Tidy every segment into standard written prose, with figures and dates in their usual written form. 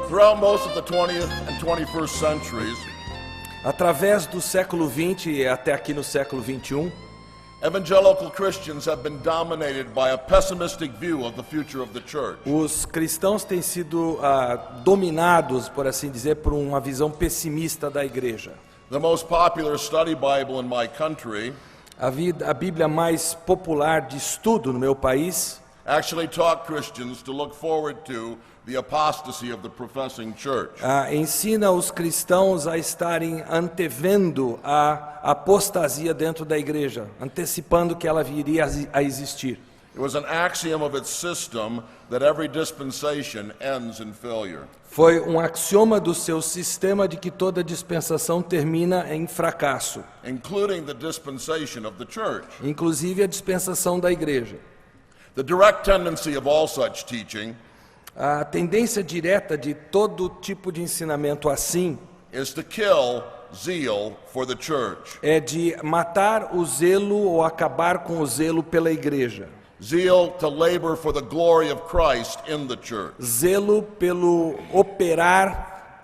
Throughout most of the 20th and 21st centuries, Através do século XX e até aqui no século XXI, evangelical Christians have been dominated by a pessimistic view of the future of the church. os cristãos têm sido dominados, por assim dizer, por uma visão pessimista da igreja. The most popular study Bible in my country A Bíblia mais popular de estudo no meu país actually taught Christians to look forward to the apostasy of the professing church. ensina os cristãos a estarem antevendo a apostasia dentro da igreja, antecipando que ela viria a existir. It was an axiom of its system that every dispensation ends in failure. Foi um axioma do seu sistema de que toda dispensação termina em fracasso, Including the dispensation of the church. inclusive a dispensação da igreja. The direct tendency of all such teaching A tendência direta de todo tipo de ensinamento assim is to kill zeal for the church. é de matar o zelo ou acabar com o zelo pela igreja. Zeal to labor for the glory of Christ in the church. Zelo pelo operar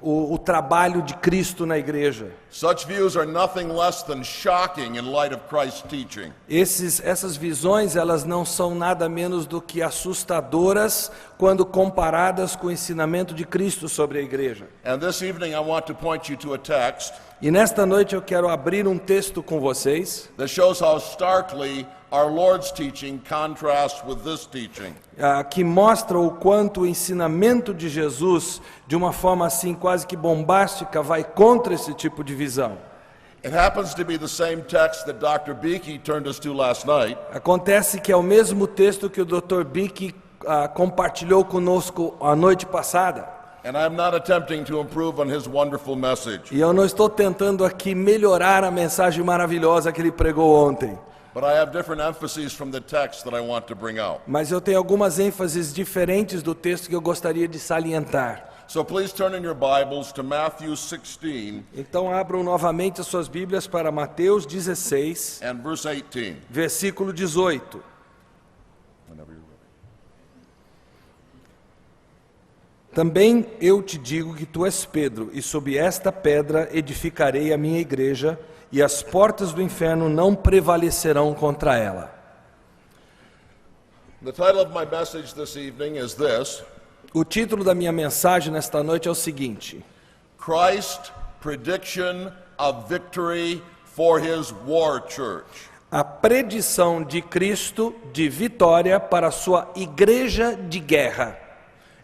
o trabalho de Cristo na igreja. Such views are nothing less than shocking in light of Christ's teaching. Essas visões, elas não são nada menos do que assustadoras quando comparadas com o ensinamento de Cristo sobre a igreja. And this evening I want to point you to a text E nesta noite eu quero abrir um texto com vocês, that shows how starkly our Lord's teaching contrasts with this teaching. que mostra o quanto o ensinamento de Jesus, de uma forma assim quase que bombástica, vai contra esse tipo de visão. It happens to be the same text that Dr. Beeke turned us to last night, Acontece que é o mesmo texto que o Dr. Beeke compartilhou conosco a noite passada. and I'm not attempting to improve on his wonderful message, E eu não estou tentando aqui melhorar a mensagem maravilhosa que ele pregou ontem. but I have different emphases from the text that I want to bring out. Mas eu tenho algumas ênfases diferentes do texto que eu gostaria de salientar. So please turn in your Bibles to Matthew 16 Então abram novamente as suas Bíblias para Mateus 16, and verse 18. versículo 18. Whenever you're ready. Também eu te digo que tu és Pedro, e sob esta pedra edificarei a minha igreja, e as portas do inferno não prevalecerão contra ela. The title of my message this evening is this: O título da minha mensagem nesta noite é o seguinte: Christ Prediction of Victory for His War Church. a predição de Cristo de vitória para a sua igreja de guerra.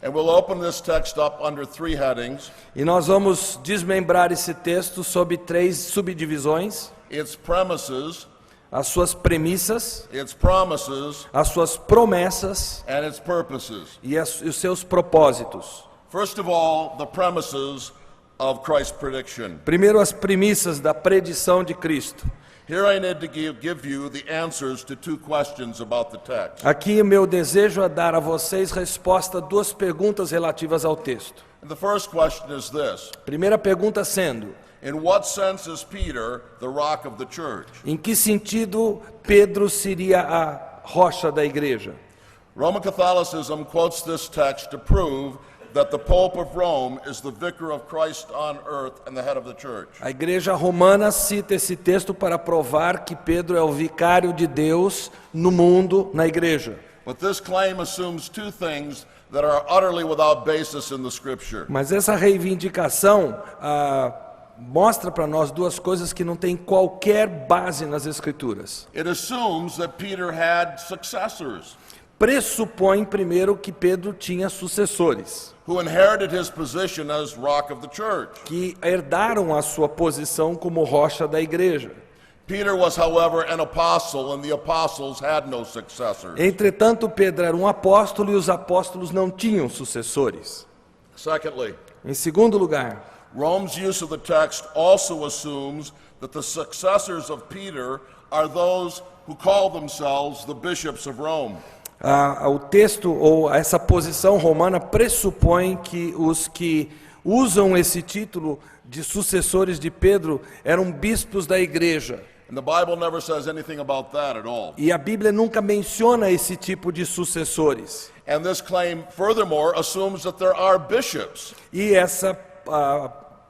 And we'll open this text up under three headings. E nós vamos desmembrar esse texto sob 3 subdivisões: Its premises, as suas premissas, its promises, as suas promessas and its purposes. e os seus propósitos. First of all, the premises of Christ's prediction. Primeiro, as premissas da predição de Cristo. Here I need to give you the answers to two questions about the text. Aqui o meu desejo é dar a vocês resposta a 2 perguntas relativas ao texto. And the first question is this: Primeira pergunta sendo: in what sense is Peter the rock of the church? em que sentido Pedro seria a rocha da igreja? Roman Catholicism quotes this text to prove that the Pope of Rome is the vicar of Christ on earth and the head of the church. A igreja romana cita esse texto para provar que Pedro é o vicário de Deus no mundo, na igreja. But this claim assumes two things that are utterly without basis in the Scripture. Mas essa reivindicação mostra para nós 2 coisas que não têm qualquer base nas Escrituras. It assumes that Peter had successors Pressupõe primeiro que Pedro tinha sucessores, who inherited his position as rock of the church. que herdaram a sua posição como rocha da igreja. Peter was, however, an apostle, and the apostles had no successors. Entretanto, Pedro era um apóstolo e os apóstolos não tinham sucessores. Secondly, Em segundo lugar, Rome's use of the text also assumes that the successors of Peter are those who call themselves the bishops of Rome. o texto ou essa posição romana pressupõe que os que usam esse título de sucessores de Pedro eram bispos da igreja. And the Bible never says anything about that at all. E a Bíblia nunca menciona esse tipo de sucessores. And this claim, furthermore, assumes that there are bishops. E essa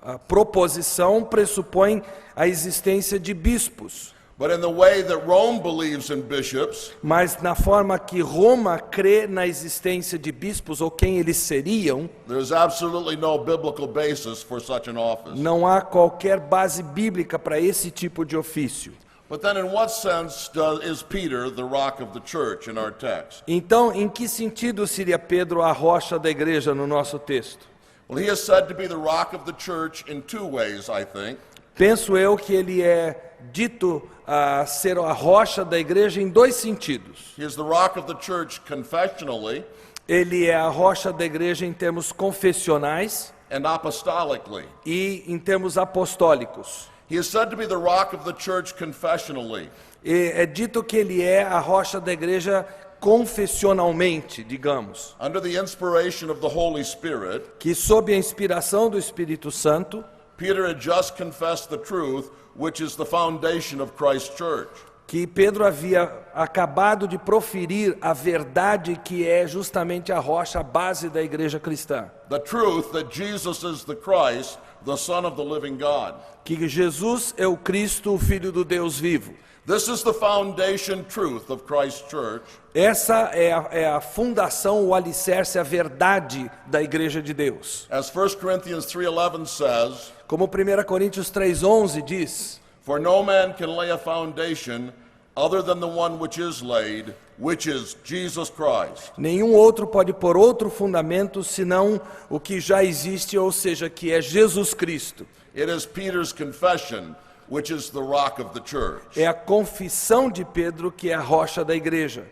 a proposição pressupõe a existência de bispos. But in the way that Rome believes in bishops, Mas na forma que Roma crê na existência de bispos, ou quem eles seriam, there's absolutely no biblical basis for such an office. não há qualquer base bíblica para esse tipo de ofício. But then in what sense is Peter the rock of the church in our text? Então, em que sentido seria Pedro a rocha da igreja no nosso texto? Well, he is said to be the rock of the church in two ways, I think. Penso eu que ele é dito a ser a rocha da igreja em dois sentidos. He is the rock of the church confessionally Ele é a rocha da igreja em termos confessionais and apostolically. e em termos apostólicos. He is said to be the rock of the church confessionally. E é dito que ele é a rocha da igreja confessionalmente, digamos, Under the inspiration of the Holy Spirit, que sob a inspiração do Espírito Santo, Peter had just confessed the truth, which is the foundation of Christ's church. que Pedro havia acabado de proferir a verdade que é justamente a rocha, a base da igreja cristã. The truth that Jesus is the Christ, the Son of the living God. Que Jesus é o Cristo, o Filho do Deus vivo. This is the foundation truth of Christ's church. Essa é a fundação, o alicerce, a verdade da igreja de Deus. As 1 Corinthians 3:11 says, Como 1 Coríntios 3,11 diz, for no man can lay a foundation other than the one which is laid, which is Jesus Christ. nenhum outro pode pôr outro fundamento senão o que já existe, ou seja, que é Jesus Cristo. It is Peter's confession, which is the rock of the church. É a confissão de Pedro que é a rocha da igreja.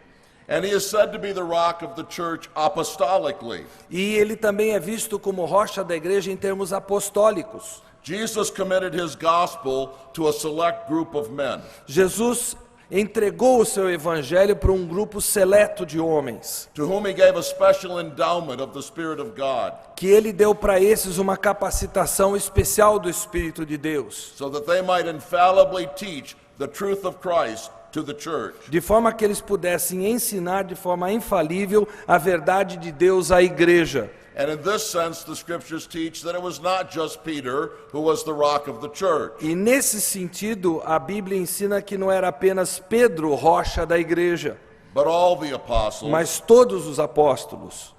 And he is said to be the rock of the church apostolically. E ele também é visto como rocha da igreja em termos apostólicos. Jesus committed his gospel to a select group of men. Jesus entregou o seu evangelho para um grupo seleto de homens, To whom he gave a special endowment of the Spirit of God, que ele deu para esses uma capacitação especial do Espírito de Deus, so that they might infallibly teach the truth of Christ to the church. de forma que eles pudessem ensinar de forma infalível a verdade de Deus à igreja. And in this sense, the scriptures teach that it was not just Peter who was the rock of the church. E nesse sentido, a Bíblia ensina que não era apenas Pedro, rocha da igreja, But all the apostles. mas todos os apóstolos.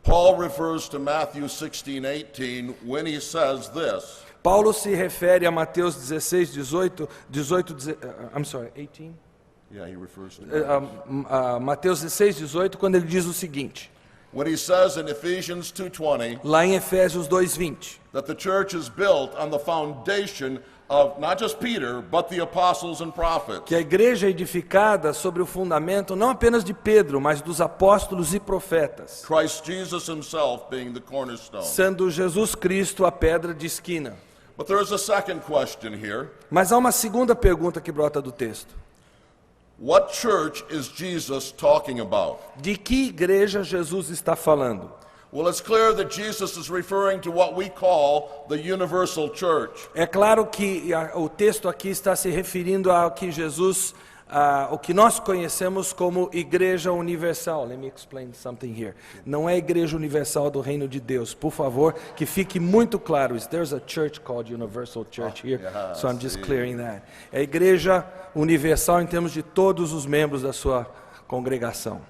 Paul refers to Matthew 16:18 when he says this. Paulo se refere a Mateus 16, 18, I'm sorry, 18? Yeah, he refers to Mateus 16, 18, quando ele diz o seguinte, when he says in Ephesians 2:20 lá em Efésios 2:20, that the church is built on the foundation of not just Peter, but the apostles and prophets. que a igreja é edificada sobre o fundamento não apenas de Pedro, mas dos apóstolos e profetas, Christ Jesus himself being the cornerstone. sendo Jesus Cristo a pedra de esquina. But there is a second question here. Mas há uma segunda pergunta que brota do texto. What church is Jesus talking about? De que igreja Jesus está falando? Well, it's clear that Jesus is referring to what we call the universal church. É claro que o texto aqui está se referindo ao que Jesus, o que nós conhecemos como Igreja Universal. Let me explain something here. Não é Igreja Universal do Reino de Deus. Por favor, que fique muito claro. There's a church called Universal Church here, yeah, so I'm just sim. clearing that. É a Igreja Universal em termos de todos os membros da sua congregação.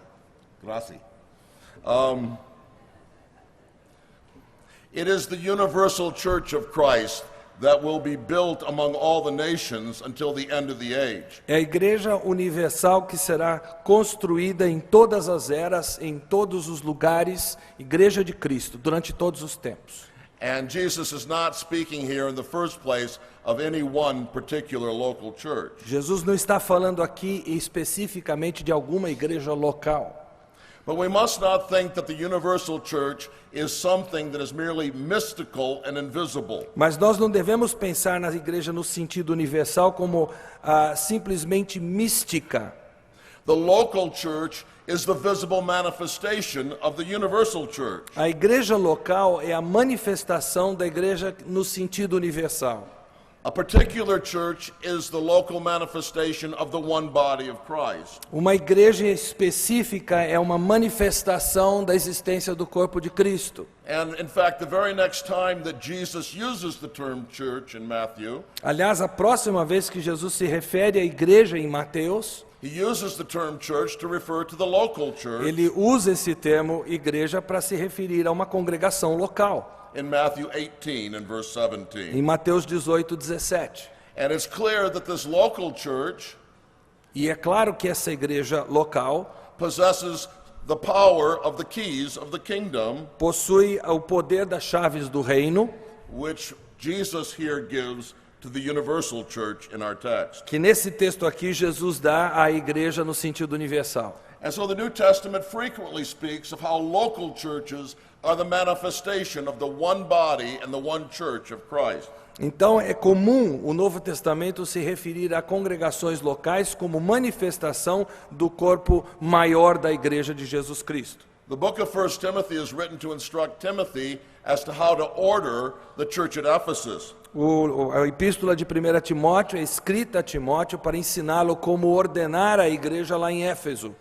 Grazie. It is the universal church of Christ that will be built among all the nations until the end of the age. É a igreja universal que será construída em todas as eras, em todos os lugares, igreja de Cristo, durante todos os tempos. And Jesus is not speaking here in the first place of any one particular local church. Jesus não está falando aqui especificamente de alguma igreja local. But we must not think that the universal church is something that is merely mystical and invisible. Mas nós não devemos pensar na igreja no sentido universal como simplesmente mística. The local church is the visible manifestation of the universal church. A igreja local é a manifestação da igreja no sentido universal. A particular church is the local manifestation of the one body of Christ. Uma igreja específica é uma manifestação da existência do corpo de Cristo. And in fact, the very next time that Jesus uses the term church in Matthew, Aliás, a próxima vez que Jesus se refere à igreja em Mateus, he uses the term church to refer to the local church ele usa esse termo igreja para se referir a uma congregação local. in Matthew 18 and verse 17. Em Mateus 18, 17. And it's clear that this local church E é claro que essa igreja local possesses the power of the keys of the kingdom, possui o poder das chaves do reino, which Jesus here gives to the universal church in our text. que nesse texto aqui Jesus dá à igreja no sentido universal. And so the New Testament frequently speaks of how local churches are the manifestation of the one body and the one church of Christ. Então é comum o Novo Testamento se referir a congregações locais como manifestação do corpo maior da igreja de Jesus Cristo. The book of 1 Timothy is written to instruct Timothy as to how to order the church at Ephesus. A epístola de 1 Timóteo é escrita a Timóteo para ensiná-lo como ordenar a igreja lá em Éfeso.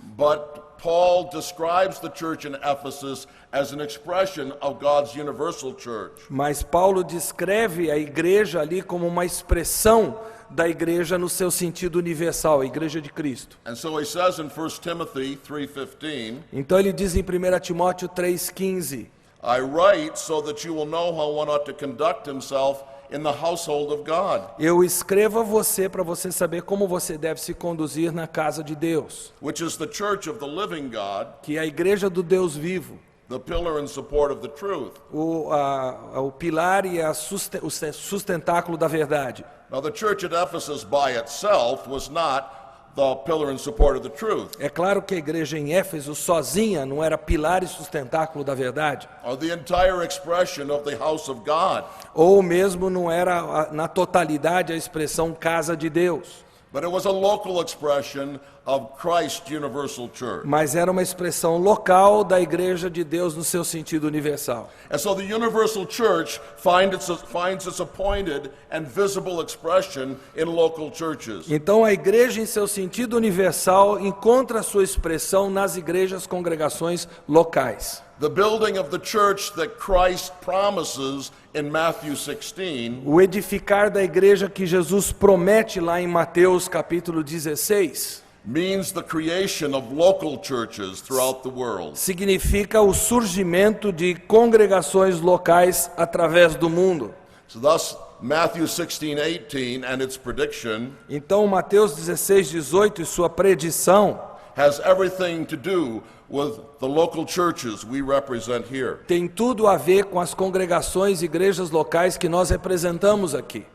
But Paul describes the church in Ephesus as an expression of God's universal church. Mas Paulo descreve a igreja ali como uma expressão da igreja no seu sentido universal, a igreja de Cristo. And so he says in 1 Timothy 3:15, Então ele diz em 1 Timóteo 3,15: I write so that you will know how one ought to conduct himself in the household of God, Eu escrevo a você para você saber como você deve se conduzir na casa de Deus, which is the church of the living God, que é a igreja do Deus vivo, the pillar and support of the truth. o pilar e o sustentáculo da verdade. Now the church at Ephesus by itself was not the pillar and support of the truth, É claro que a igreja em Éfeso sozinha não era pilar e sustentáculo da verdade, or the entire expression of the house of God, ou mesmo não era na totalidade a expressão casa de Deus, but it was a local expression of Christ's universal church. mas era uma expressão local da igreja de Deus no seu sentido universal. And so the universal church finds its appointed and visible expression in local churches. Então a igreja em seu sentido universal encontra sua expressão nas igrejas, congregações locais. The building of the church that Christ promises in Matthew 16 O edificar da igreja que Jesus promete lá em Mateus capítulo 16 means the creation of local churches throughout the world. significa o surgimento de congregações locais através do mundo. So thus Matthew 16:18 and its prediction Então Mateus 16:18 e sua predição has everything to do with the local churches we represent here. tem tudo a ver com as congregações e igrejas locais que nós representamos aqui.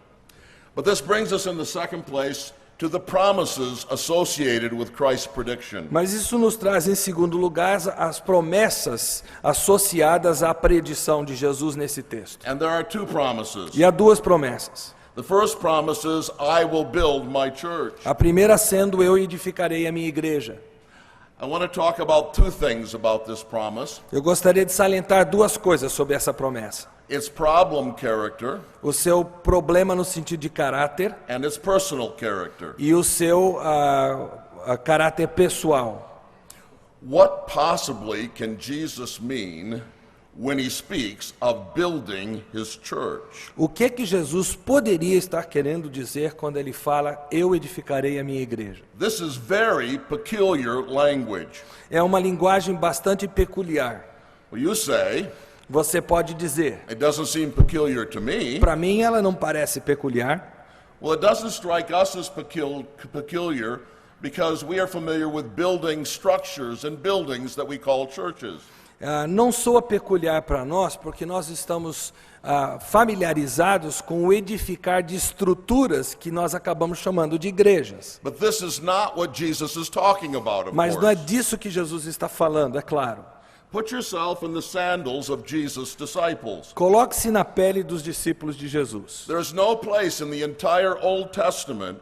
But this brings us in the second place to the promises associated with Christ's prediction. Mas isso nos traz, em segundo lugar, as promessas associadas à predição de Jesus nesse texto. And there are two promises. E há duas promessas. The first promise is, I will build my church. A primeira sendo, eu edificarei a minha igreja. I want to talk about two things about this promise. Eu gostaria de salientar duas coisas sobre essa promessa. Its problem character O seu problema no sentido de caráter and its personal character. e o seu caráter pessoal. What possibly can Jesus mean when he speaks of building his church? O que Jesus poderia estar querendo dizer quando ele fala, eu edificarei a minha igreja? This is very peculiar language. É uma linguagem bastante peculiar. Well, you say, Você pode dizer, it doesn't seem peculiar to me. para mim ela não parece peculiar. Well, it doesn't strike us as peculiar because we are familiar with building structures and buildings that we call churches. Não soa peculiar para nós, porque nós estamos familiarizados com o edificar de estruturas que nós acabamos chamando de igrejas. But this is not what Jesus is talking about, of Mas não é course. disso que Jesus está falando, é claro. Put yourself in the sandals of Jesus' disciples. Coloque-se na pele dos discípulos de Jesus. There's no place in the entire Old Testament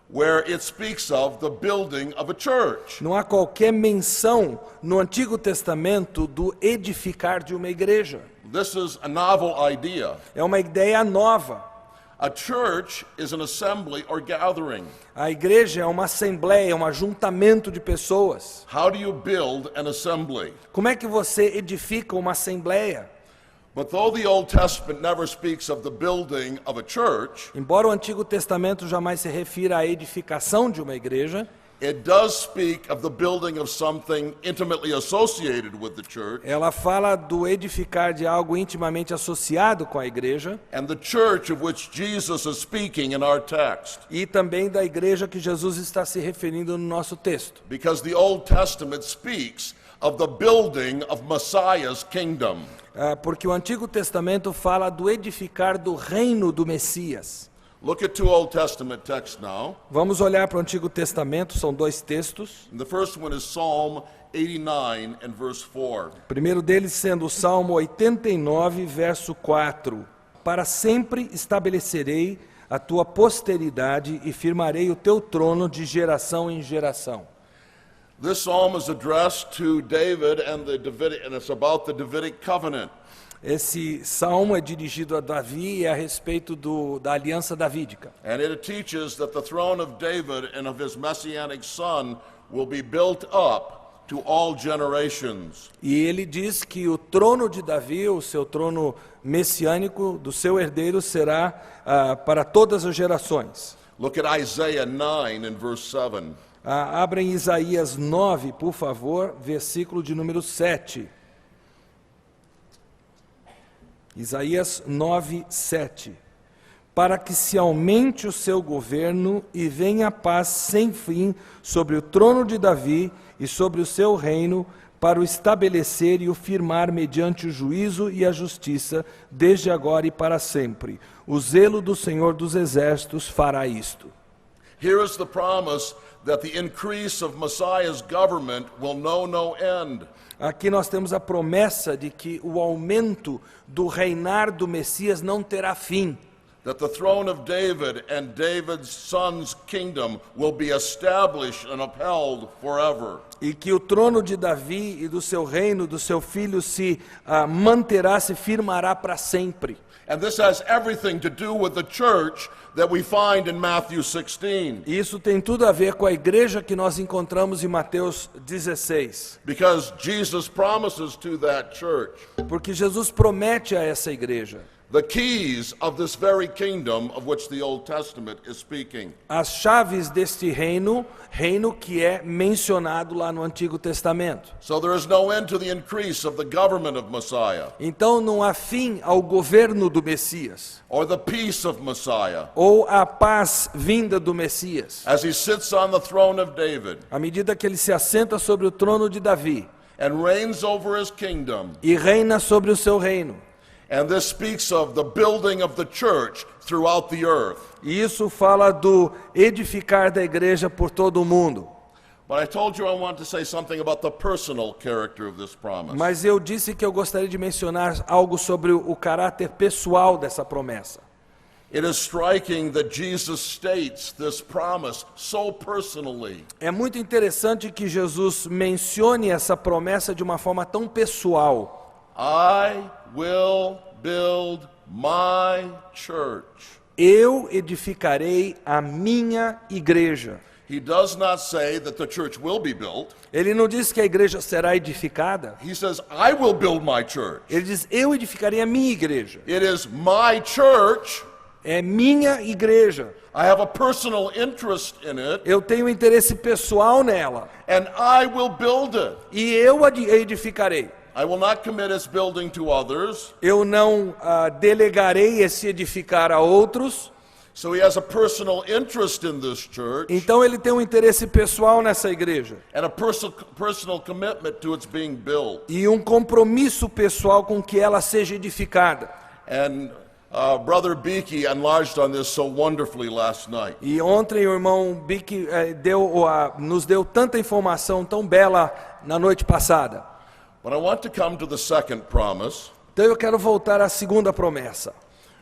where it speaks of the building of a church. Não há qualquer menção no Antigo Testamento do edificar de uma igreja. This is a novel idea. É uma ideia nova. A church is an assembly or gathering. A igreja é uma assembleia, um ajuntamento de pessoas. How do you build an assembly? Como é que você edifica uma assembleia? But though the Old Testament never speaks of the building of a church, Embora o Antigo Testamento jamais se refira à edificação de uma igreja, it does speak of the building of something intimately associated with the church. ela fala do edificar de algo intimamente associado com a igreja And the church of which Jesus is speaking in our text. e também da igreja que Jesus está se referindo no nosso texto. Because the Old Testament speaks of the building of Messiah's kingdom. Porque o Antigo Testamento fala do edificar do reino do Messias. Look at two Old Testament texts now. Vamos olhar para o Antigo Testamento, são dois textos. And the first one is Psalm 89 and verse 4. O primeiro deles sendo o Salmo 89, verso 4. Para sempre estabelecerei a tua posteridade e firmarei o teu trono de geração em geração. This psalm is addressed to David and it's about the Davidic covenant. Esse salmo é dirigido a Davi e é a respeito da aliança davídica. And it teaches that the throne of David and of his messianic son will be built up to all generations. E ele diz que o trono de Davi, o seu trono messiânico, do seu herdeiro, será para todas as gerações. Look at Isaiah 9 and verse 7. Abra em Isaías 9, por favor, versículo de número 7. Isaías 9, 7. Para que se aumente o seu governo e venha a paz sem fim sobre o trono de Davi e sobre o seu reino, para o estabelecer e o firmar mediante o juízo e a justiça, desde agora e para sempre. O zelo do Senhor dos Exércitos fará isto. Here is the promise that the increase of Messiah's government will know no end. Aqui nós temos a promessa de que o aumento do reinar do Messias não terá fim. That the throne of David and David's son's kingdom will be established and upheld forever. E que o trono de Davi e do seu reino, do seu filho, se manterá, se firmará para sempre. And this has everything to do with the church that we find in Matthew 16. E isso tem tudo a ver com a igreja que nós encontramos em Mateus 16. Because Jesus promises to that church Porque Jesus promete a essa igreja the keys of this very kingdom of which the Old Testament is speaking. as chaves deste reino, reino que é mencionado lá no Antigo Testamento. So there is no end to the increase of the government of Messiah Então não há fim ao governo do Messias, or the peace of Messiah ou à paz vinda do Messias. as he sits on the throne of David À medida que ele se assenta sobre o trono de Davi and reigns over his kingdom. e reina sobre o seu reino. And this speaks of the building of the church throughout the earth. E isso fala do edificar da igreja por todo o mundo. But I told you I want to say something about the personal character of this promise. Mas eu disse que eu gostaria de mencionar algo sobre o caráter pessoal dessa promessa. It is striking that Jesus states this promise so personally. É muito interessante que Jesus mencione essa promessa de uma forma tão pessoal. I will build my church. Eu edificarei a minha igreja. He does not say that the church will be built. Ele não diz que a igreja será edificada. He says, I will build my church. Ele diz, eu edificarei a minha igreja. It is my church. É minha igreja. I have a personal interest in it, Eu tenho interesse pessoal nela. and I will build it. E eu a edificarei. I will not commit its building to others. Eu não delegarei esse edificar a outros. So he has a personal interest in this church Então ele tem um interesse pessoal nessa igreja. and a personal commitment to its being built. E um compromisso pessoal com que ela seja edificada. And Brother Beakey enlarged on this so wonderfully last night. E ontem o irmão Bick nos deu tanta informação tão bela na noite passada. But I want to come to the second promise, Então eu quero voltar à segunda promessa,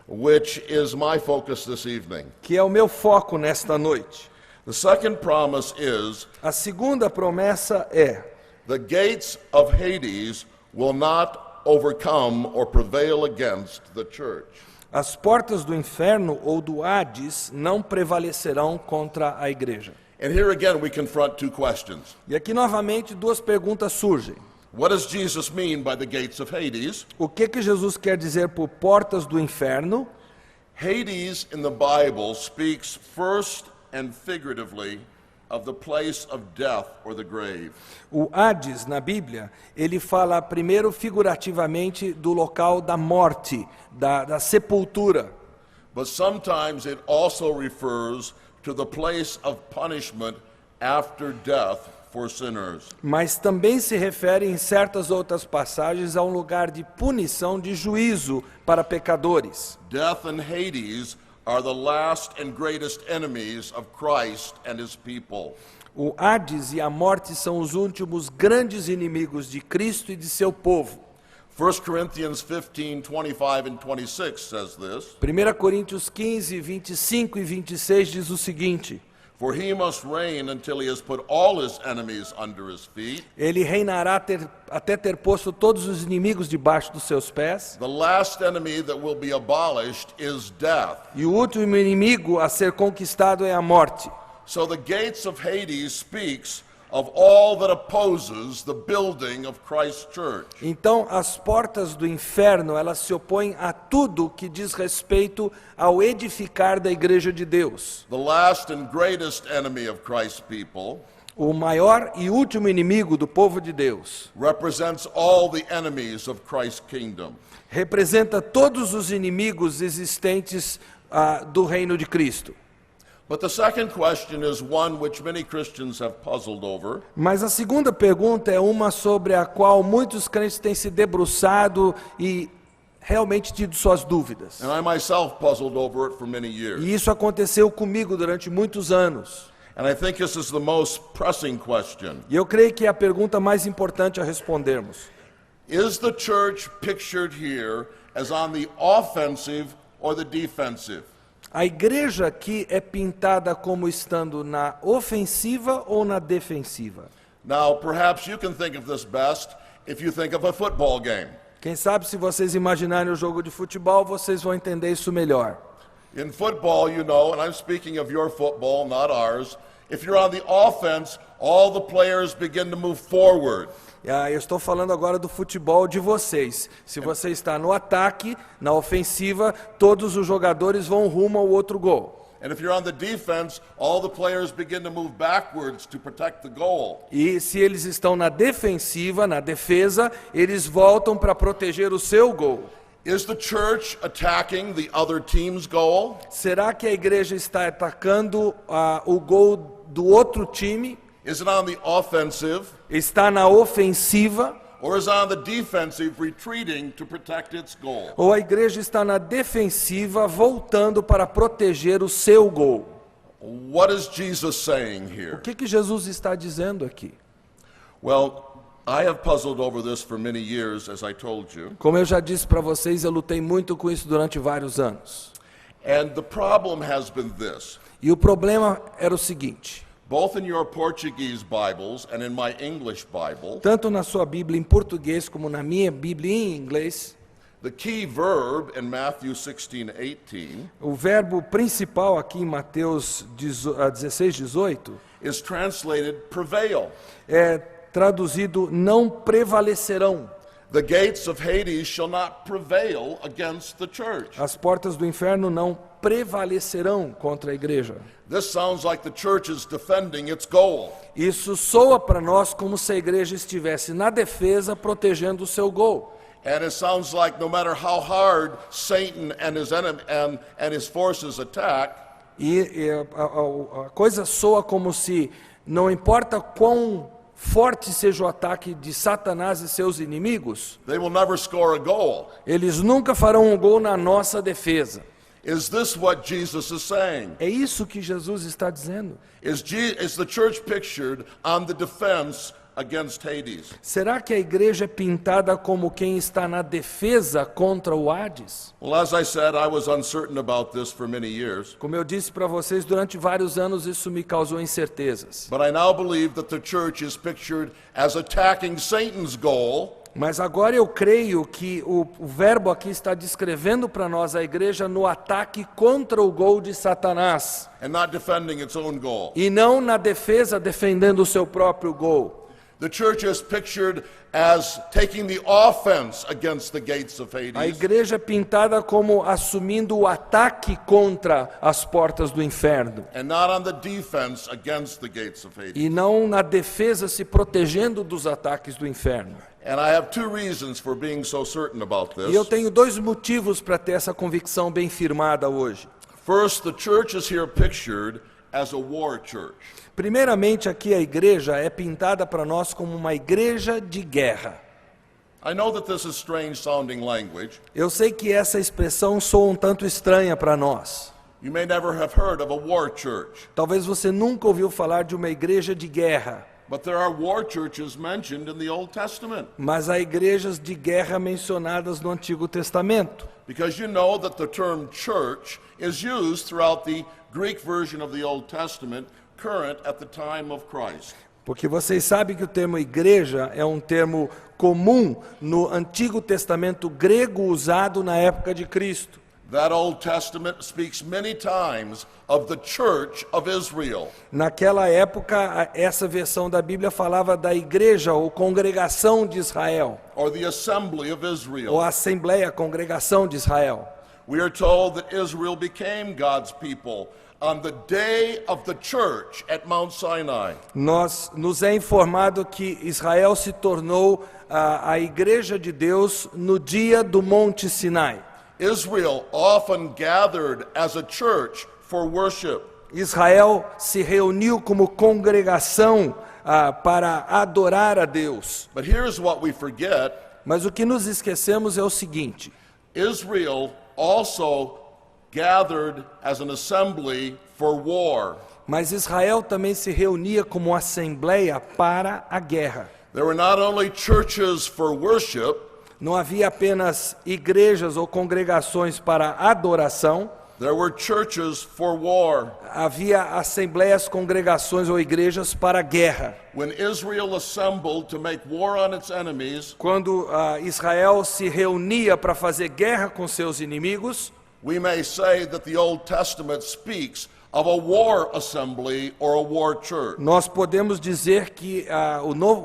which is my focus this evening. que é o meu foco nesta noite. The second promise is A segunda promessa é: the gates of Hades will not overcome or prevail against the church. As portas do inferno ou do Hades não prevalecerão contra a igreja. And here again we confront two questions. E aqui novamente duas perguntas surgem. What does Jesus mean by the gates of Hades? O que Jesus quer dizer por portas do inferno? Hades in the Bible speaks first and figuratively of the place of death or the grave. O Hades, na Bíblia, ele fala primeiro figurativamente do local da morte, da sepultura. But sometimes it also refers to the place of punishment after death for sinners. Mas também se refere em certas outras passagens a um lugar de punição, de juízo para pecadores. Death and Hades are the last and greatest enemies of Christ and his people. O Hades e a morte são os últimos grandes inimigos de Cristo e de seu povo. 1 Corinthians 15:25 and 26 says this, 1 Coríntios 15, 25 e 26 diz o seguinte: for he must reign until he has put all his enemies under his feet. Ele reinará até ter posto todos os inimigos debaixo dos seus pés. The last enemy that will be abolished is death. E o último inimigo a ser conquistado é a morte. So the gates of Hades speaks of all that opposes the building of Christ's church. Então, as portas do inferno, elas se opõem a tudo que diz respeito ao edificar da igreja de Deus. The last and greatest enemy of Christ's people O maior e último inimigo do povo de Deus represents all the enemies of Christ's kingdom. representa todos os inimigos existentes do reino de Cristo. But the second question is one which many Christians have puzzled over. Mas a segunda pergunta é uma sobre a qual muitos crentes têm se debruçado e realmente tido suas dúvidas. And I myself puzzled over it for many years. E isso aconteceu comigo durante muitos anos. And I think this is the most pressing question. E eu creio que é a pergunta mais importante a respondermos. Is the church pictured here as on the offensive or the defensive? A igreja aqui é pintada como estando na ofensiva ou na defensiva? Now, perhaps you can think of this best if you think of a football game. Quem sabe, se vocês imaginarem o jogo de futebol, vocês vão entender isso melhor. In football, you know, and I'm speaking of your football, not ours, if you're on the offense, all the players begin to move forward. Eu estou falando agora do futebol de vocês. Se você está no ataque, na ofensiva, todos os jogadores vão rumo ao outro gol. And if you're on the defense, all the players begin to move backwards to protect the goal. E se eles estão na defensiva, na defesa, eles voltam para proteger o seu gol. Is the church attacking the other team's goal? Será que a igreja está atacando o gol do outro time? Is it on the offensive? Está na ofensiva? Or is it on the defensive, retreating to protect its goal? Ou a igreja está na defensiva, voltando para proteger o seu gol? What is Jesus saying here? O que Jesus está dizendo aqui? Well, I have puzzled over this for many years, as I told you. Como eu já disse para vocês, eu lutei muito com isso durante vários anos. And the problem has been this. E o problema era o seguinte: Both in your Portuguese Bibles and in my English Bible, tanto na sua Bíblia em português como na minha Bíblia em inglês, the key verb in Matthew 16:18 o verbo principal aqui em Mateus 16, 18 is translated prevail. é traduzido não prevalecerão. The gates of Hades shall not prevail against the church. As portas do inferno não prevalecerão contra a igreja. This sounds like the church is defending its goal. Isso soa para nós como se a igreja estivesse na defesa protegendo o seu gol. And it sounds like no matter how hard Satan and his forces attack, A coisa soa como se não importa quão forte seja o ataque de Satanás e seus inimigos, they will never score a goal. eles nunca farão um gol na nossa defesa. Is this what Jesus is saying? É isso que Jesus está dizendo. Is the church pictured on the defense against Hades? Será que a igreja é pintada como quem está na defesa contra o Hades? Well, as I said, I was uncertain about this for many years, Como eu disse para vocês, durante vários anos isso me causou incertezas. but I now believe that the church is pictured as attacking Satan's goal Mas agora eu creio que o verbo aqui está descrevendo para nós a igreja no ataque contra o gol de Satanás. and not defending its own goal. E não na defesa defendendo o seu próprio gol. The church is pictured as taking the offense against the gates of A Hades, igreja é pintada como assumindo o ataque contra as portas do inferno. and not on the defense against the gates of Hades. E não na defesa se protegendo dos ataques do inferno. And I have two reasons for being so certain about E eu this. tenho dois motivos para ter essa convicção bem firmada hoje. First, the church is here pictured as a war church. Primeiramente, aqui a igreja é pintada para nós como uma igreja de guerra. I know that this is strange sounding language. Eu sei que essa expressão soa um tanto estranha para nós. You may never have heard of a war church, Talvez você nunca ouviu falar de uma igreja de guerra, but there are war churches mentioned in the Old Testament. mas há igrejas de guerra mencionadas no Antigo Testamento. Because you know that the term church is used throughout the Greek version of the Old Testament, current at the time of Christ. Porque vocês sabem que o termo igreja é um termo comum no Antigo Testamento grego usado na época de Cristo. That Old Testament speaks many times of the church of Israel. Naquela época, essa versão da Bíblia falava da igreja ou congregação de Israel, Or the assembly of ou Israel. a assembleia, a congregação de Israel. We are told that Israel became God's people on the day of the church at Mount Sinai. Nos é informado que Israel se tornou a igreja de Deus no dia do Monte Sinai. Israel often gathered as a church for worship. Israel se reuniu como congregação para adorar a Deus. But here's what we forget. Mas o que nos esquecemos é o seguinte: Israel also gathered as an assembly for war. mas Israel também se reunia como assembleia para a guerra. There were not only churches for worship, Não havia apenas igrejas ou congregações para adoração, there were churches for war. havia assembleias, congregações ou igrejas para a guerra. When Israel assembled to make war on its enemies, Quando Israel se reunia para fazer guerra com seus inimigos, we may say that the Old Testament speaks of a war assembly or a war church. nós podemos dizer que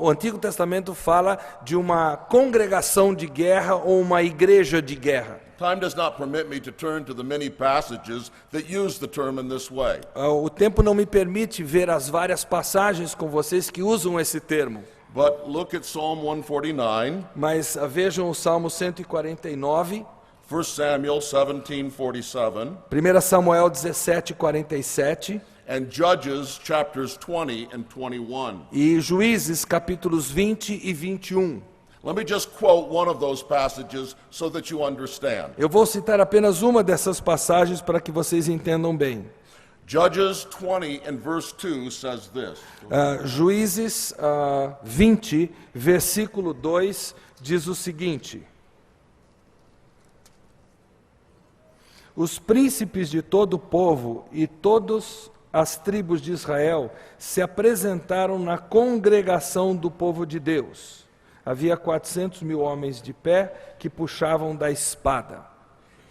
o Antigo Testamento fala de uma congregação de guerra ou uma igreja de guerra. Time does not permit me to turn to the many passages that use the term in this way. O tempo não me permite ver as várias passagens com vocês que usam esse termo. But look at Psalm 149, Mas vejam o Salmo 149, 1 Samuel 17:47, 1 Samuel 17:47 and Judges chapters 20 and 21. e Juízes capítulos 20 e 21. Let me just quote one of those passages so that you understand. Eu vou citar apenas uma dessas passagens para que vocês entendam bem. Judges 20 and verse 2 says this. Juízes 20, versículo 2, diz o seguinte: os príncipes de todo o povo e todas as tribos de Israel se apresentaram na congregação do povo de Deus. Havia 400.000 homens de pé que puxavam da espada.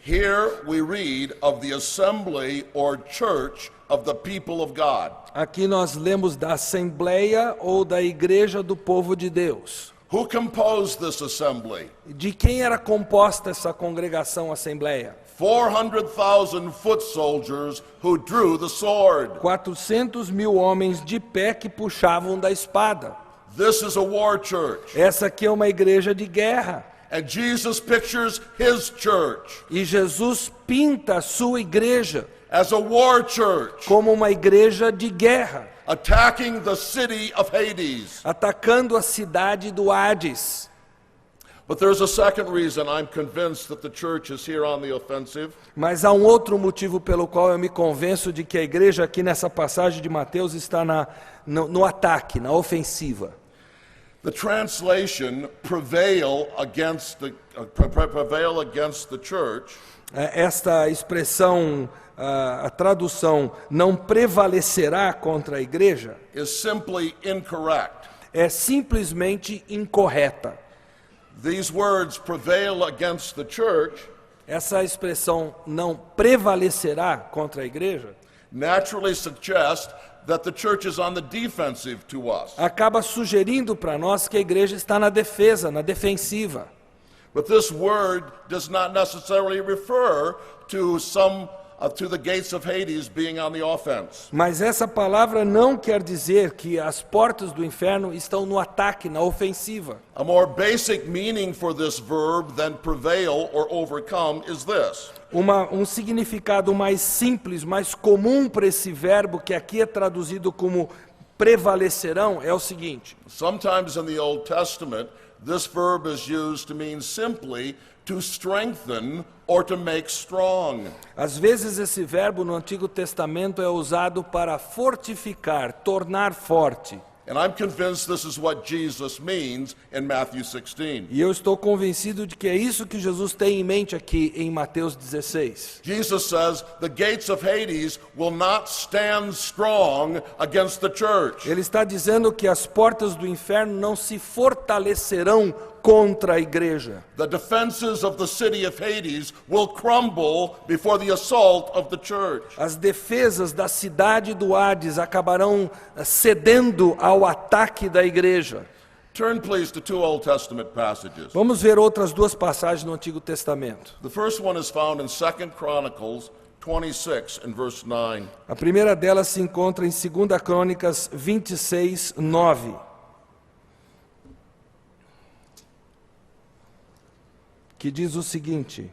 Here we read of the assembly or church of the people of God. Aqui nós lemos da assembleia ou da igreja do povo de Deus. Who composed this assembly? De quem era composta essa congregação, assembleia? 400,000 foot soldiers who drew the sword. 400.000 homens de pé que puxavam da espada. This is a war church. Essa aqui é uma igreja de guerra. And Jesus pictures his church E Jesus pinta a sua igreja as a war church, como uma igreja de guerra, attacking the city of Hades. atacando a cidade do Hades. But there's a second reason I'm convinced that the church is here on the offensive. Mas há um outro motivo pelo qual eu me convenço de que a igreja aqui nessa passagem de Mateus está no ataque, na ofensiva. The translation prevail against the church Esta expressão, a tradução, não prevalecerá contra a igreja, is simply incorrect. é simplesmente incorreta. These words prevail against the church essa expressão não prevalecerá contra a igreja, naturally suggest that the church is on the defensive to us. acaba sugerindo para nós que a igreja está na defesa, na defensiva. But this word does not necessarily refer to to the gates of Hades being on the offense. Mas essa palavra não quer dizer que as portas do inferno estão no ataque, na ofensiva. A more basic meaning for this verb than prevail or overcome is this. Um significado mais simples, mais comum para esse verbo, que aqui é traduzido como prevalecerão, é o seguinte. Sometimes in the Old Testament, this verb is used to mean simply to strengthen or to make strong. Às vezes esse verbo no Antigo Testamento é usado para fortificar, tornar forte. And I'm convinced this is what Jesus means in Matthew 16. E eu estou convencido de que é isso que Jesus tem em mente aqui em Mateus 16. Jesus says the gates of Hades will not stand strong against the church. Ele está dizendo que as portas do inferno não se fortalecerão contra a igreja. The defenses of the city of Hades will crumble before the assault of the church. As defesas da cidade do Hades acabarão cedendo ao ataque da igreja. Turn please to two Old Testament passages. Vamos ver outras duas passagens no Antigo Testamento. The first one is found in 2 Chronicles 26 and verse 9. A primeira delas se encontra em 2 Crônicas 26, 9. Que diz o seguinte: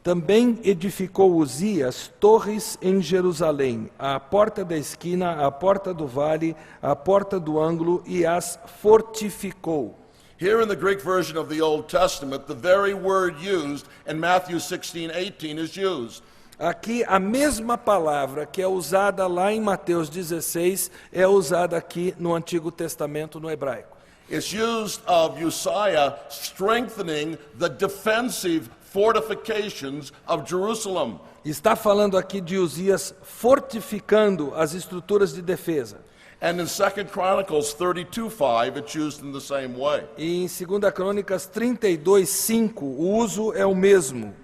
também edificou Uzias torres em Jerusalém, à porta da esquina, à porta do vale, à porta do ângulo, e as fortificou. Here in the Greek version of the Old Testament, the very word used in Matthew 16:18 is used. Aqui a mesma palavra que é usada lá em Mateus 16 é usada aqui no Antigo Testamento no hebraico. It's used of Uzziah strengthening the defensive fortifications of Jerusalem. Está falando aqui de Uzias fortificando as estruturas de defesa. And in 2 Chronicles 32:5, it's used in the same way. E em 2 Crônicas 32:5, o uso é o mesmo.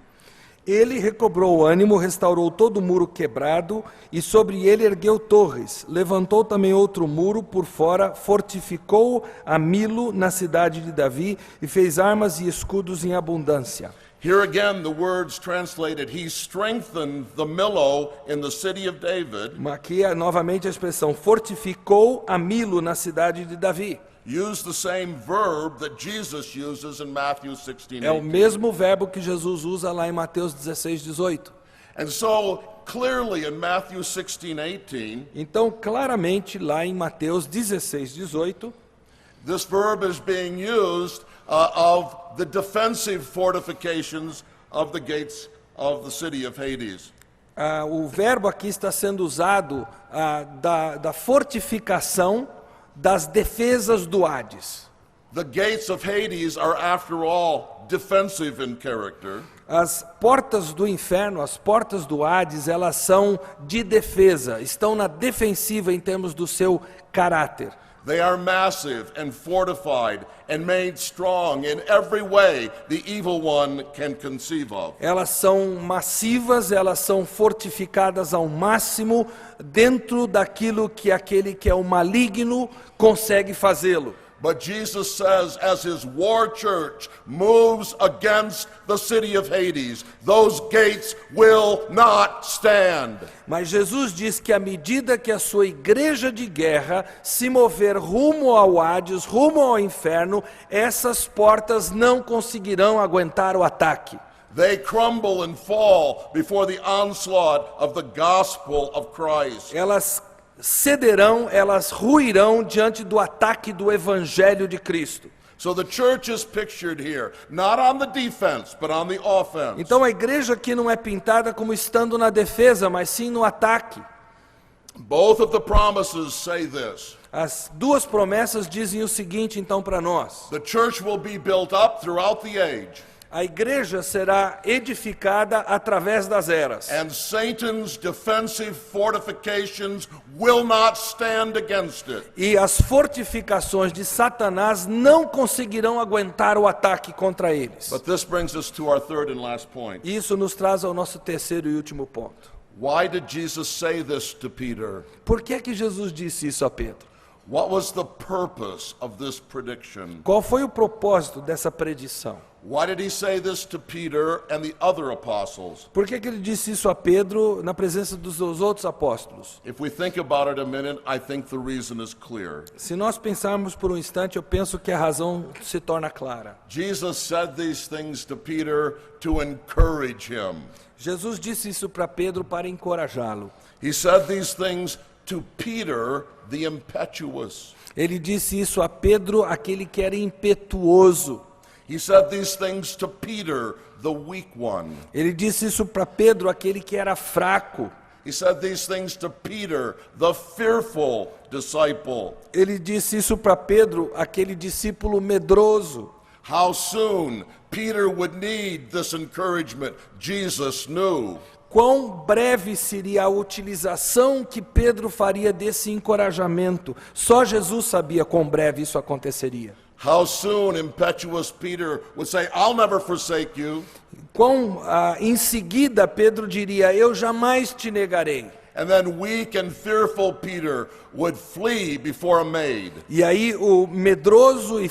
Ele recobrou o ânimo, restaurou todo o muro quebrado, e sobre ele ergueu torres. Levantou também outro muro por fora, fortificou a Milo na cidade de Davi, e fez armas e escudos em abundância. Here again, the words translated, he strengthened the Millo in the city of David. Aqui novamente a expressão, fortificou a Milo na cidade de Davi. Use the same verb that Jesus uses in Matthew 16:18. É o mesmo verbo que Jesus usa lá em Mateus 16, 18. And so, clearly in Matthew 16:18, Então, claramente, lá em Mateus 16, 18, this verb is being used of the defensive fortifications of the gates of the city of Hades. o verbo aqui está sendo usado da fortificação das defesas do Hades. The gates of Hades are, after all, defensive in character. As portas do inferno, as portas do Hades, elas são de defesa, estão na defensiva em termos do seu caráter. They are massive and fortified and made strong in every way the evil one can conceive of. Elas são massivas, elas são fortificadas ao máximo dentro daquilo que aquele que é o maligno consegue fazê-lo. But Jesus says, as his war church moves against the city of Hades, those gates will not stand. Mas Jesus diz que à medida que a sua igreja de guerra se mover rumo ao Hades, rumo ao inferno, essas portas não conseguirão aguentar o ataque. They crumble and fall before the onslaught of the gospel of Christ. Elas cederão, elas ruirão diante do ataque do evangelho de Cristo. So the church is pictured here, not on the defense, but on the offense. Então a igreja aqui não é pintada como estando na defesa, mas sim no ataque. Both of the promises say this. As duas promessas dizem o seguinte então para nós: The church will be built up throughout the age. A igreja será edificada através das eras. And Satan's defensive fortifications will not stand against it. E as fortificações de Satanás não conseguirão aguentar o ataque contra eles. But this brings us to our third and last point. Isso nos traz ao nosso terceiro e último ponto. Why did Jesus say this to Peter? Por que que Jesus disse isso a Pedro? What was the purpose of this prediction? Qual foi o propósito dessa predição? Why did he say this to Peter and the other apostles? Por que que ele disse isso a Pedro na presença dos outros apóstolos? If we think about it a minute, I think the reason is clear. Se nós pensarmos por um instante, eu penso que a razão se torna clara. Jesus said these things to Peter to encourage him. Jesus disse isso para Pedro para encorajá-lo. He said these things to Peter, the impetuous. Ele disse isso a Pedro, aquele que era impetuoso. He said these things to Peter, the weak one. Ele disse isso para Pedro, aquele que era fraco. He said these things to Peter, the fearful disciple. Ele disse isso para Pedro, aquele discípulo medroso. How soon Peter would need this encouragement, Jesus knew. Quão breve seria a utilização que Pedro faria desse encorajamento? Só Jesus sabia quão breve isso aconteceria. How soon impetuous Peter would say, I'll never forsake you. Quão em seguida Pedro diria, eu jamais te negarei. And then weak and fearful Peter would flee before a maid. E aí o medroso e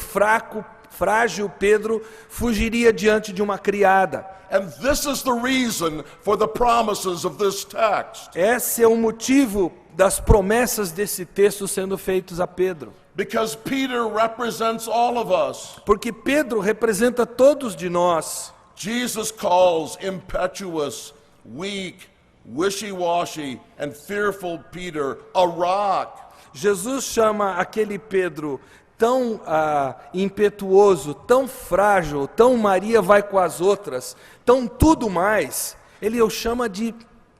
frágil Pedro fugiria diante de uma criada. And this is the reason for the promises of this text. Esse é o motivo das promessas desse texto sendo feitos a Pedro. Because Peter represents all of us. Porque Pedro representa todos de nós. Jesus calls impetuous, weak, wishy-washy, and fearful Peter a rock. Jesus chama aquele Pedro tão impetuoso, tão frágil, tão Maria vai com as outras, tão tudo mais. Ele o chama de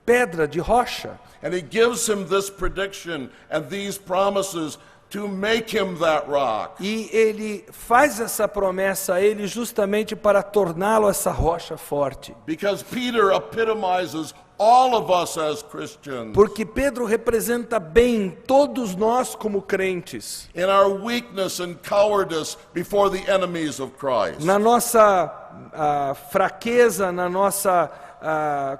pedra, de rocha. And he gives him this prediction and these promises to make him that rock. E ele faz essa promessa a ele justamente para torná-lo essa rocha forte. Because Peter epitomizes all of us as Christians. Porque Pedro representa bem todos nós como crentes. In our weakness and cowardice before the enemies of Christ. Na nossa fraqueza, na nossa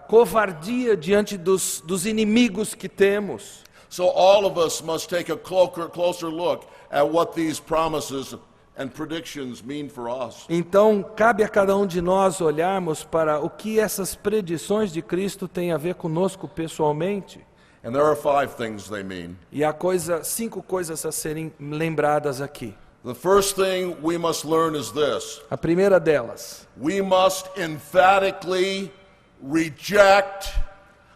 covardia diante dos inimigos que temos. So all of us must take a closer look at what these promises and predictions mean for us. Então, cabe a cada um de nós olharmos para o que essas predições de Cristo têm a ver conosco pessoalmente. And there are 5 things they mean. E há 5 coisas a serem lembradas aqui. The first thing we must learn is this. A primeira delas, We must emphatically reject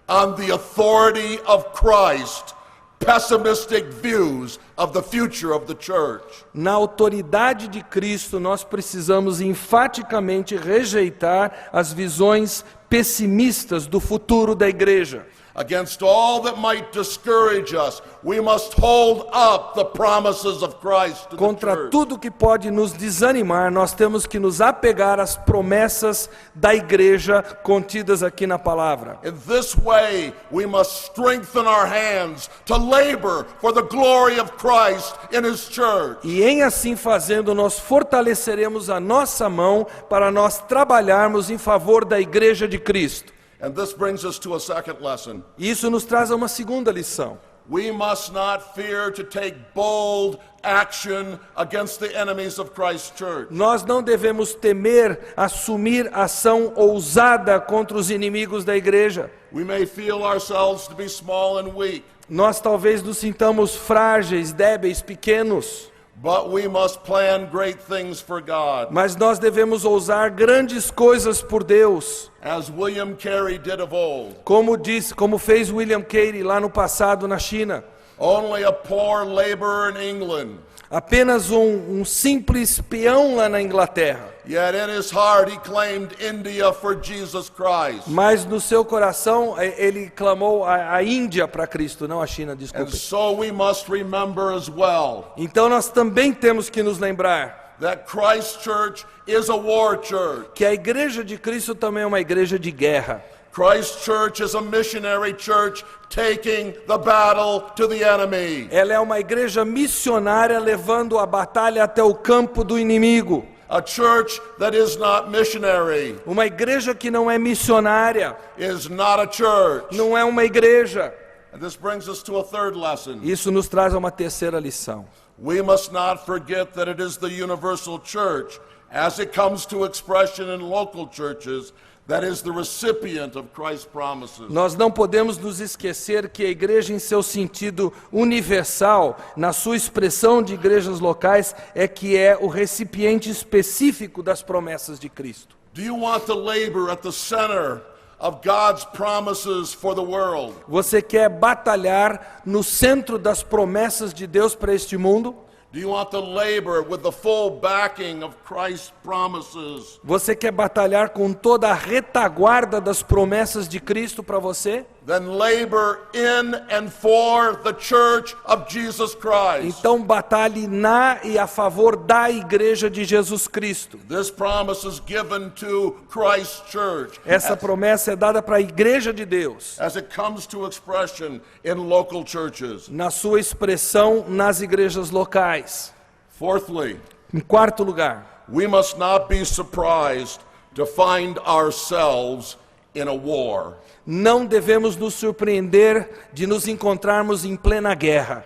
on the authority of Christ pessimistic views of the future of the church. na autoridade de Cristo, nós precisamos enfaticamente rejeitar as visões pessimistas do futuro da igreja. Against all that might discourage us, we must hold up the promises of Christ to the Contra church. tudo que pode nos desanimar, nós temos que nos apegar às promessas da igreja contidas aqui na palavra. In this way, we must strengthen our hands to labor for the glory of Christ in His church. E em assim fazendo, nós fortaleceremos a nossa mão para nós trabalharmos em favor da igreja de Cristo. And this brings us to a second lesson. Isso nos traz a uma segunda lição. We must not fear to take bold action against the enemies of Christ's church. Nós não devemos temer assumir ação ousada contra os inimigos da igreja. We may feel ourselves to be small and weak, Nós talvez nos sintamos frágeis, débeis, pequenos, but we must plan great things for God. mas nós devemos ousar grandes coisas por Deus. As William Carey did of old, Como fez William Carey lá no passado na China. only a poor laborer in England, Apenas um simples peão lá na Inglaterra. yet in his heart he claimed India for Jesus Christ. Mas no seu coração ele clamou a Índia para Cristo, não a China, And desculpe. so we must remember as well Então nós também temos que nos lembrar that Christ's church is a war church. que a igreja de Cristo também é uma igreja de guerra. Christ's church is a missionary church taking the battle to the enemy. Ela é uma igreja missionária levando a batalha até o campo do inimigo. A church that is not missionary Uma igreja que não é missionária is not a church. não é uma igreja. And this brings us to a third lesson. Isso nos traz a uma terceira lição. We must not forget that it is the universal church, as it comes to expression in local churches, that is the recipient of Christ's promises. Nós não podemos nos esquecer que a igreja, em seu sentido universal, na sua expressão de igrejas locais, é que é o recipiente específico das promessas de Cristo. Do you want to labor at the center of God's promises for the world? Você quer batalhar no centro das promessas de Deus para este mundo? Do you want to labor with the full backing of Christ's promises? Você quer batalhar com toda a retaguarda das promessas de Cristo para você? Then labor in and for the church of Jesus Christ. Então batalhe na e a favor da igreja de Jesus Cristo. This promise is given to Christ's church Essa promessa é dada para a igreja de Deus, as it comes to expression in local churches. na sua expressão nas igrejas locais. Fourthly, Em quarto lugar, we must not be surprised to find ourselves in a war. não devemos nos surpreender de nos encontrarmos em plena guerra.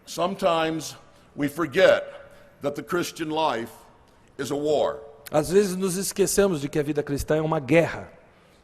Sometimes we forget that the Christian life is a war. Às vezes nos esquecemos de que a vida cristã é uma guerra.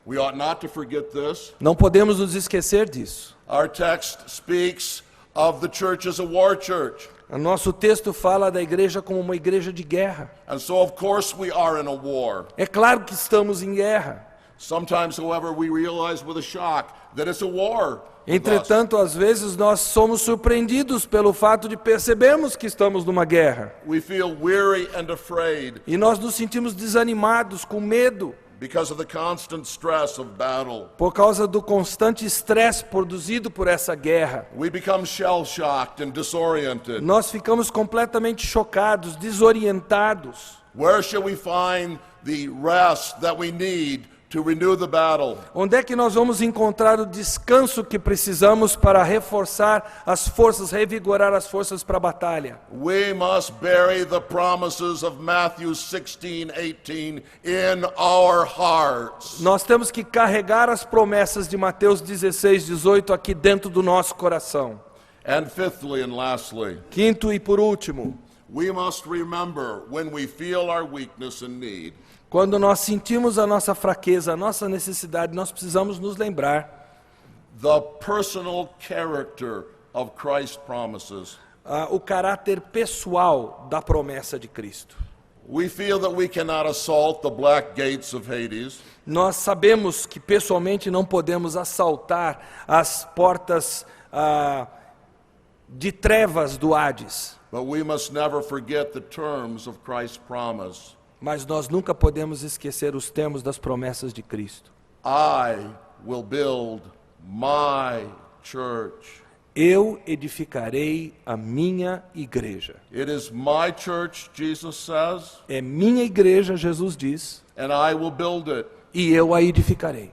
We ought not to forget this. Não podemos nos esquecer disso. Our text speaks of the church as a war church. O nosso texto fala da igreja como uma igreja de guerra. And so, of course, we are in a war. É claro que estamos em guerra. Sometimes, however, we realize with a shock that it's a war. with us. Entretanto, às vezes nós somos surpreendidos pelo fato de percebermos que estamos numa guerra. We feel weary and afraid E nós nos sentimos desanimados, com medo, because of the constant stress of battle. por causa do constante estresse produzido por essa guerra. We become shell-shocked and disoriented. Nós ficamos completamente chocados, desorientados. Where shall we find the rest that we need to renew the battle? Onde é que nós vamos encontrar o descanso que precisamos para reforçar as forças, revigorar as forças para a batalha? We must bury the promises of Matthew 16:18 in our hearts. Nós temos que carregar as promessas de Mateus 16:18 aqui dentro do nosso coração. And fifthly and lastly, Quinto e por último, we must remember when we feel our weakness and need, quando nós sentimos a nossa fraqueza, a nossa necessidade, nós precisamos nos lembrar the personal character of Christ's promises. o caráter pessoal da promessa de Cristo. We feel that we cannot assault the black gates of Hades. Nós sabemos que pessoalmente não podemos assaltar as portas de trevas do Hades, But we must never forget the terms of Christ's promise. mas nós nunca podemos esquecer os termos das promessas de Cristo. I will build my church. Eu edificarei a minha igreja. It is my church, Jesus says, É minha igreja, Jesus diz, and I will build it. e eu a edificarei.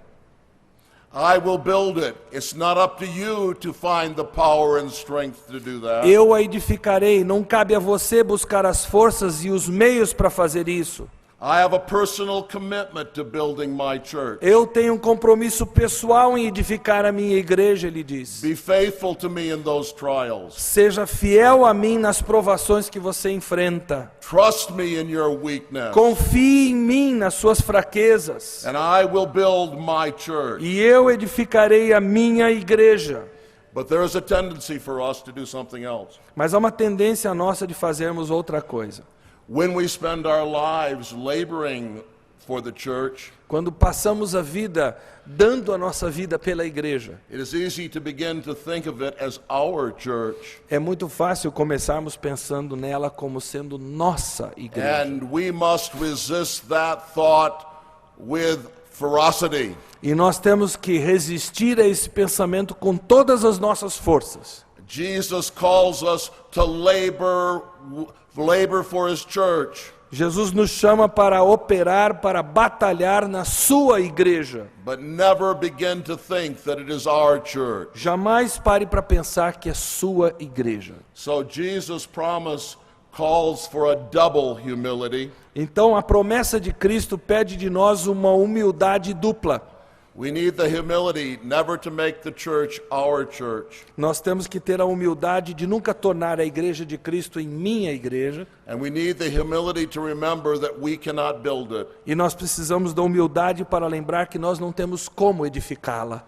I will build it. It's not up to you to find the power and strength to do that. Eu a edificarei, não cabe a você buscar as forças e os meios para fazer isso. I have a personal commitment to building my church. Eu tenho um compromisso pessoal em edificar a minha igreja, ele diz. Be faithful to me in those trials. Seja fiel a mim nas provações que você enfrenta. Trust me in your weakness. Confie em mim nas suas fraquezas. And I will build my church. E eu edificarei a minha igreja. But there is a tendency for us to do something else. Mas há uma tendência nossa de fazermos outra coisa. When we spend our lives laboring for the church, Quando passamos a vida dando a nossa vida pela igreja, it is easy to begin to think of it as our church. é muito fácil começarmos pensando nela como sendo nossa igreja. And we must resist that thought with ferocity. E nós temos que resistir a esse pensamento com todas as nossas forças. Jesus calls us to labor labor for his church. Jesus nos chama para operar, para batalhar na sua igreja. But never begin to think that it is our church. Jamais pare para pensar que é sua igreja. So Jesus' promise calls for a double humility. Então a promessa de Cristo pede de nós uma humildade dupla. We need the humility never to make the church our church. Nós temos que ter a humildade de nunca tornar a igreja de Cristo em minha igreja. And we need the humility to remember that we cannot build it. E nós precisamos da humildade para lembrar que nós não temos como edificá-la.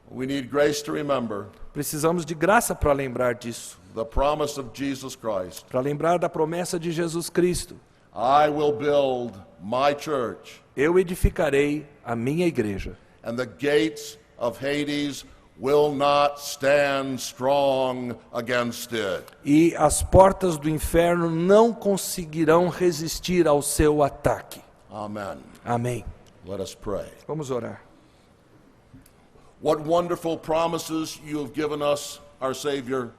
We need grace to remember Precisamos de graça para lembrar disso. the promise of Jesus Christ. Para lembrar da promessa de Jesus Cristo. I will build my church, Eu edificarei a minha igreja. and the gates of Hades will not stand strong against it. E as portas do inferno não conseguirão resistir ao seu ataque. Amen. Amém. Let us pray. Vamos orar. What wonderful promises you have given us, our Savior.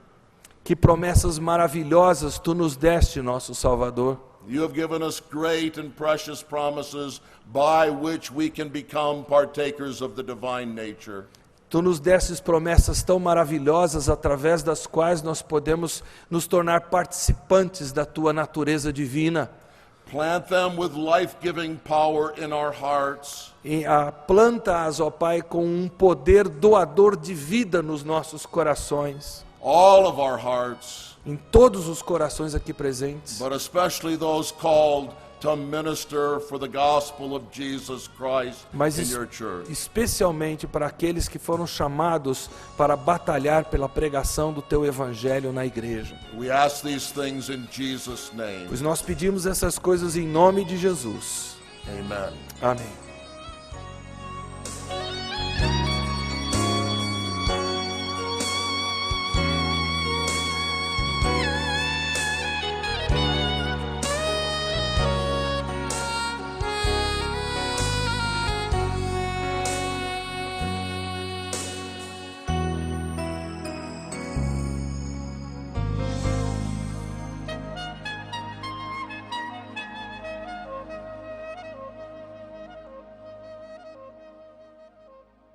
Que promessas maravilhosas tu nos deste, nosso Salvador. You have given us great and precious promises by which we can become partakers of the divine nature. Tu nos destes promessas tão maravilhosas através das quais nós podemos nos tornar participantes da tua natureza divina. Plant them with life-giving power in our hearts. E planta-as, ó Pai, com um poder doador de vida nos nossos corações. All of our hearts, Em todos os corações aqui presentes. but especially those called to minister for the gospel of Jesus Christ Mas in your church. especialmente para aqueles que foram chamados para batalhar pela pregação do teu evangelho na igreja. We ask these things in Jesus' name. Pois nós pedimos essas coisas em nome de Jesus. Amen. Amém.